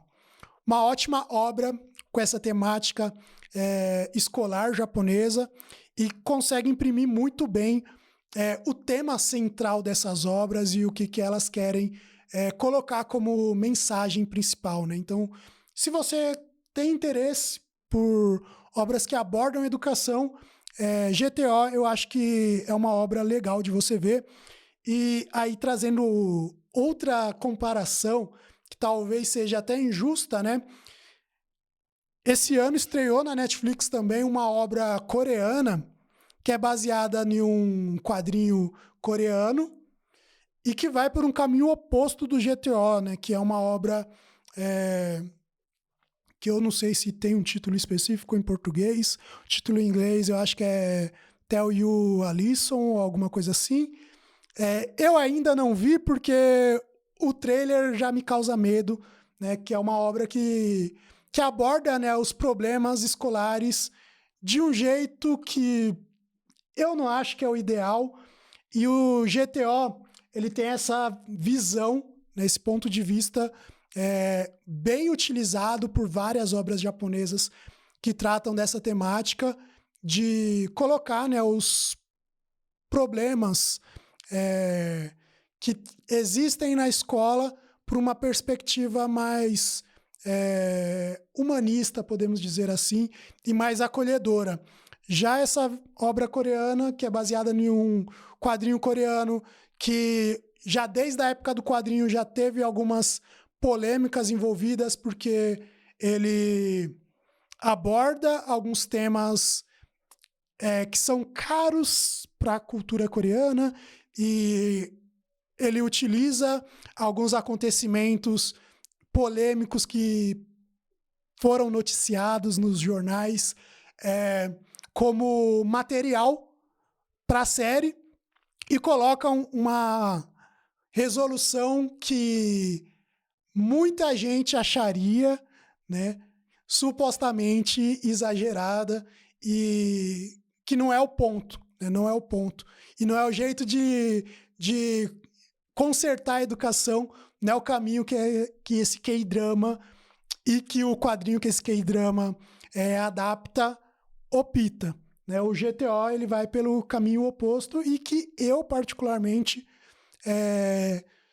ótima obra com essa temática escolar japonesa e consegue imprimir muito bem o tema central dessas obras e o que elas querem colocar como mensagem principal, né? Então, se você tem interesse por obras que abordam educação, GTO eu acho que é uma obra legal de você ver. E aí, trazendo outra comparação, que talvez seja até injusta, né? Esse ano estreou na Netflix também uma obra coreana, que é baseada em um quadrinho coreano e que vai por um caminho oposto do GTO, né? Que é uma obra que eu não sei se tem um título específico em português. O título em inglês eu acho que é Tell You a Lesson ou alguma coisa assim. Eu ainda não vi porque o trailer já me causa medo, né? Que é uma obra que aborda, né, os problemas escolares de um jeito que eu não acho que é o ideal. E o GTO, ele tem essa visão, né, esse ponto de vista bem utilizado por várias obras japonesas que tratam dessa temática de colocar, né, os problemas que existem na escola por uma perspectiva mais humanista, podemos dizer assim, e mais acolhedora. Já essa obra coreana, que é baseada em um quadrinho coreano, que já desde a época do quadrinho já teve algumas polêmicas envolvidas, porque ele aborda alguns temas que são caros para a cultura coreana e ele utiliza alguns acontecimentos polêmicos que foram noticiados nos jornais como material para a série e colocam uma resolução que muita gente acharia, né, supostamente exagerada e que não é o ponto, né, não é o ponto. E não é o jeito de consertar a educação, não é o caminho que esse K-drama e que o quadrinho que esse K-drama adapta opta. Né? O GTO ele vai pelo caminho oposto e que eu, particularmente,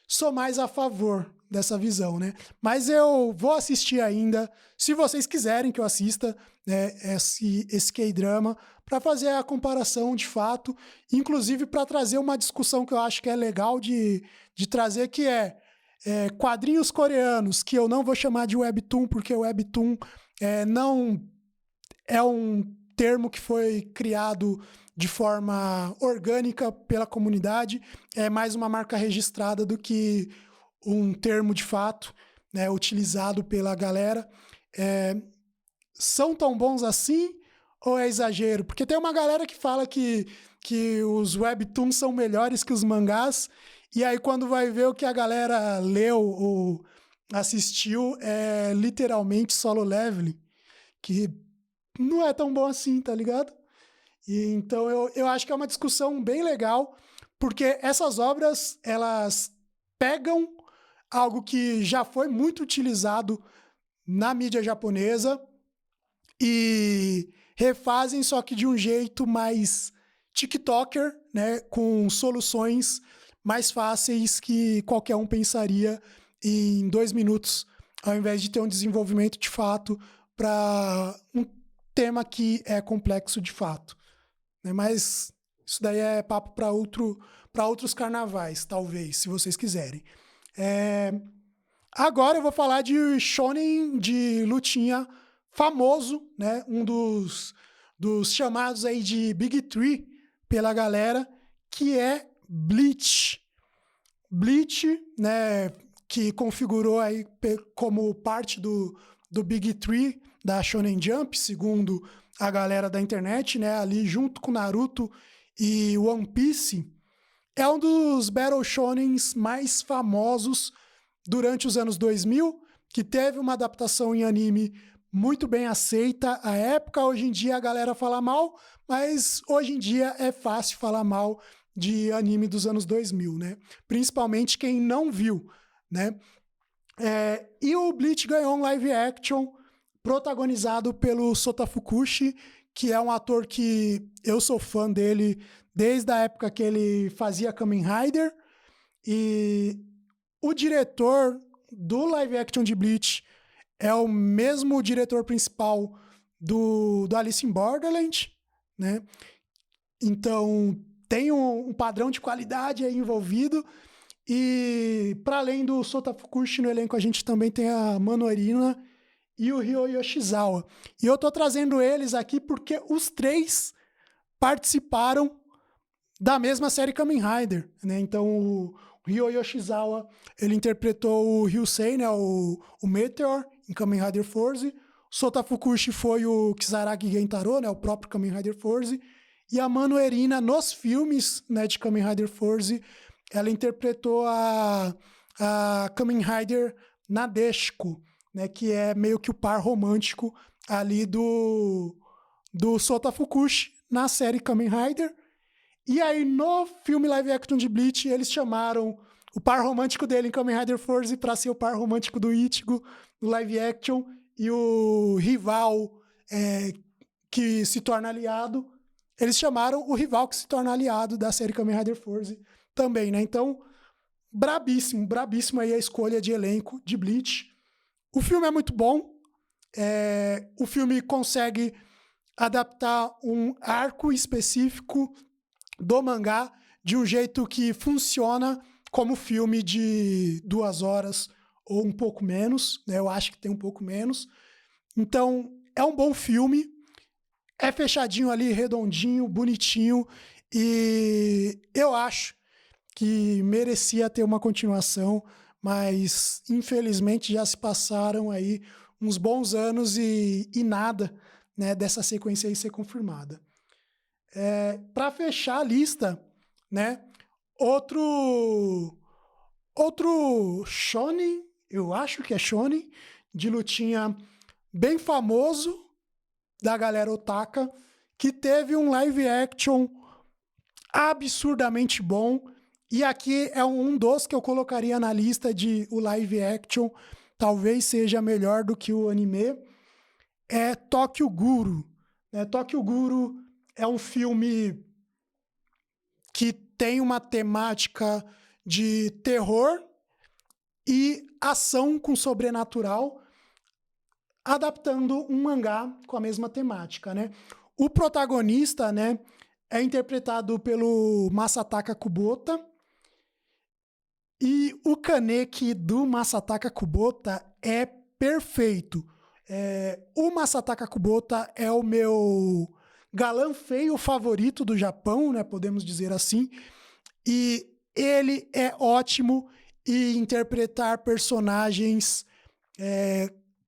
sou mais a favor dessa visão, né? Mas eu vou assistir ainda, se vocês quiserem que eu assista, né, esse K-drama, para fazer a comparação de fato, inclusive para trazer uma discussão que eu acho que é legal de trazer, que quadrinhos coreanos, que eu não vou chamar de webtoon, porque o webtoon não é um termo que foi criado de forma orgânica pela comunidade, é mais uma marca registrada do que um termo de fato, né, utilizado pela galera. São tão bons assim ou é exagero? Porque tem uma galera que fala que os webtoons são melhores que os mangás, e aí quando vai ver o que a galera leu ou assistiu é literalmente Solo Leveling, que não é tão bom assim, tá ligado? E então eu acho que é uma discussão bem legal, porque essas obras, elas pegam algo que já foi muito utilizado na mídia japonesa e refazem, só que de um jeito mais TikToker, né, com soluções mais fáceis que qualquer um pensaria em 2 minutos, ao invés de ter um desenvolvimento de fato para um tema que é complexo de fato. Mas isso daí é papo para outros carnavais, talvez, se vocês quiserem. Agora eu vou falar de shonen de lutinha famoso, né? Um dos chamados aí de Big Three pela galera, que é Bleach. Bleach, né, que configurou aí como parte do Big Three da Shonen Jump, segundo a galera da internet, né, ali junto com Naruto e One Piece, é um dos Battle Shonens mais famosos durante os anos 2000, que teve uma adaptação em anime muito bem aceita à época. Hoje em dia a galera fala mal, mas hoje em dia é fácil falar mal de anime dos anos 2000, né? Principalmente quem não viu, né? E o Bleach ganhou um live action protagonizado pelo Sota Fukushi, que é um ator que eu sou fã dele desde a época que ele fazia Kamen Rider. E o diretor do live action de Bleach é o mesmo diretor principal do Alice in Borderland, né? Então tem um padrão de qualidade aí envolvido. E para além do Sota Fukushi no elenco, a gente também tem a Mano Arina e o Ryo Yoshizawa. E eu tô trazendo eles aqui porque os três participaram da mesma série Kamen Rider, né? Então o Ryo Yoshizawa, ele interpretou o Ryusei, né, o Meteor em Kamen Rider Force. O Sota Fukushi foi o Kisaragi Gentaro, né, o próprio Kamen Rider Force. E a Mano Erina, nos filmes, né, de Kamen Rider Force, ela interpretou a Kamen Rider Nadeshiko, né, que é meio que o par romântico ali do Sota Fukushi na série Kamen Rider. E aí, no filme live action de Bleach, eles chamaram o par romântico dele em Kamen Rider Force para ser o par romântico do Ichigo no live action, e o rival que se torna aliado, eles chamaram o rival que se torna aliado da série Kamen Rider Force também, né? Então, brabíssimo aí a escolha de elenco de Bleach, O filme é muito bom. O filme consegue adaptar um arco específico do mangá de um jeito que funciona como filme de 2 horas ou um pouco menos, né? Eu acho que tem um pouco menos. Então, é um bom filme. É fechadinho ali, redondinho, bonitinho. E eu acho que merecia ter uma continuação, mas infelizmente já se passaram aí uns bons anos e nada, né, dessa sequência aí ser confirmada. Para fechar a lista, né, outro shonen, eu acho que é shonen, de lutinha bem famoso da galera otaka, que teve um live action absurdamente bom. E aqui é um dos que eu colocaria na lista de o live action talvez seja melhor do que o anime. É Tokyo Ghoul. Tokyo Ghoul é um filme que tem uma temática de terror e ação com sobrenatural, adaptando um mangá com a mesma temática, né? O protagonista, né, é interpretado pelo Masataka Kubota. E o Kaneki do Masataka Kubota é perfeito. O Masataka Kubota é o meu galã feio favorito do Japão, né, podemos dizer assim. E ele é ótimo em interpretar personagens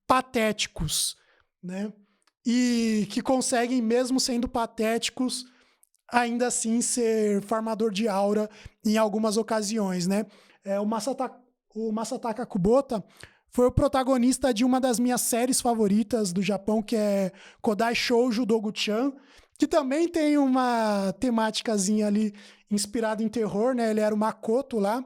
patéticos, né? E que conseguem, mesmo sendo patéticos, ainda assim ser formador de aura em algumas ocasiões, né? O Masataka Kubota foi o protagonista de uma das minhas séries favoritas do Japão, que é Kodai Shoujo Dogu-chan, que também tem uma temáticazinha ali inspirada em terror, né? Ele era o Makoto lá,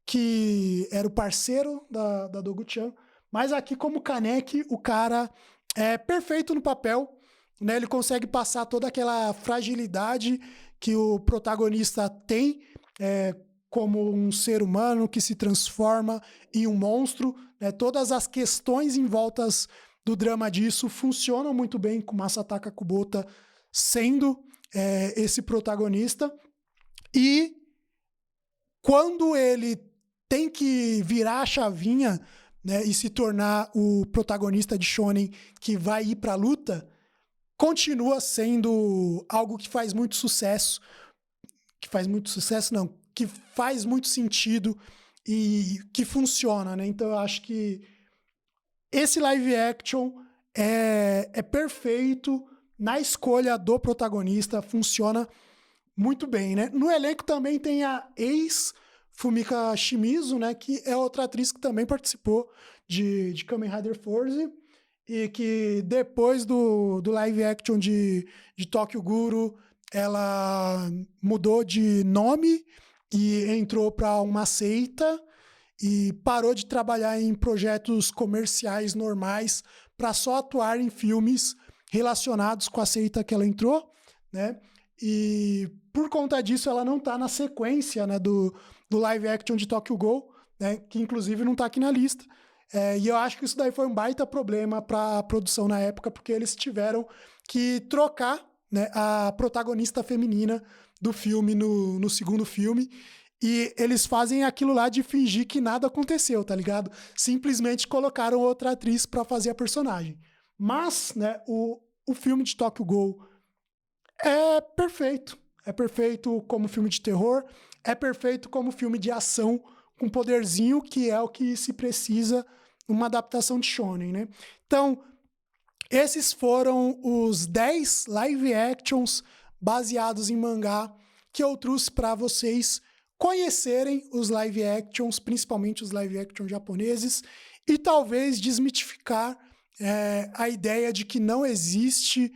que era o parceiro da Dogu-chan. Mas aqui, como Kaneki, o cara é perfeito no papel, né? Ele consegue passar toda aquela fragilidade que o protagonista tem, como um ser humano que se transforma em um monstro, né? Todas as questões em volta do drama disso funcionam muito bem com Masataka Kubota sendo esse protagonista. E quando ele tem que virar a chavinha, né, e se tornar o protagonista de shonen que vai ir para a luta, continua sendo algo que faz muito sucesso. Que faz muito sentido e que funciona, né? Então eu acho que esse live action é perfeito na escolha do protagonista, funciona muito bem, né? No elenco também tem a Fumika Shimizu, né? Que é outra atriz que também participou de Kamen Rider Force e que depois do live action de Tokyo Ghoul, ela mudou de nome e entrou para uma seita e parou de trabalhar em projetos comerciais normais para só atuar em filmes relacionados com a seita que ela entrou, né? E por conta disso ela não está na sequência, né, do live action de Tokyo Ghoul, né, que inclusive não está aqui na lista. E eu acho que isso daí foi um baita problema para a produção na época, porque eles tiveram que trocar, né, a protagonista feminina do filme no segundo filme. E eles fazem aquilo lá de fingir que nada aconteceu, tá ligado? Simplesmente colocaram outra atriz para fazer a personagem. Mas, né, o filme de Tokyo Ghoul é perfeito. É perfeito como filme de terror, é perfeito como filme de ação com poderzinho, que é o que se precisa numa adaptação de shonen, né? Então, esses foram os 10 live actions baseados em mangá que eu trouxe para vocês conhecerem os live actions, principalmente os live actions japoneses, e talvez desmitificar a ideia de que não existe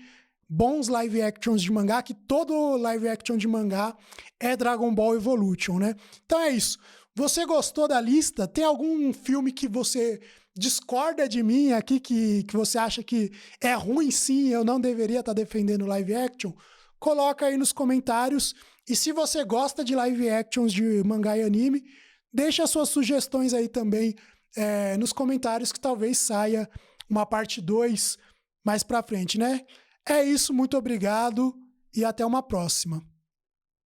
bons live actions de mangá, que todo live action de mangá é Dragon Ball Evolution, né? Então é isso. Você gostou da lista? Tem algum filme que você discorda de mim aqui, que você acha que é ruim sim, eu não deveria estar defendendo live action? Coloca aí nos comentários. E se você gosta de live actions de mangá e anime, deixa suas sugestões aí também nos comentários que talvez saia uma parte 2 mais pra frente, né? É isso, muito obrigado e até uma próxima.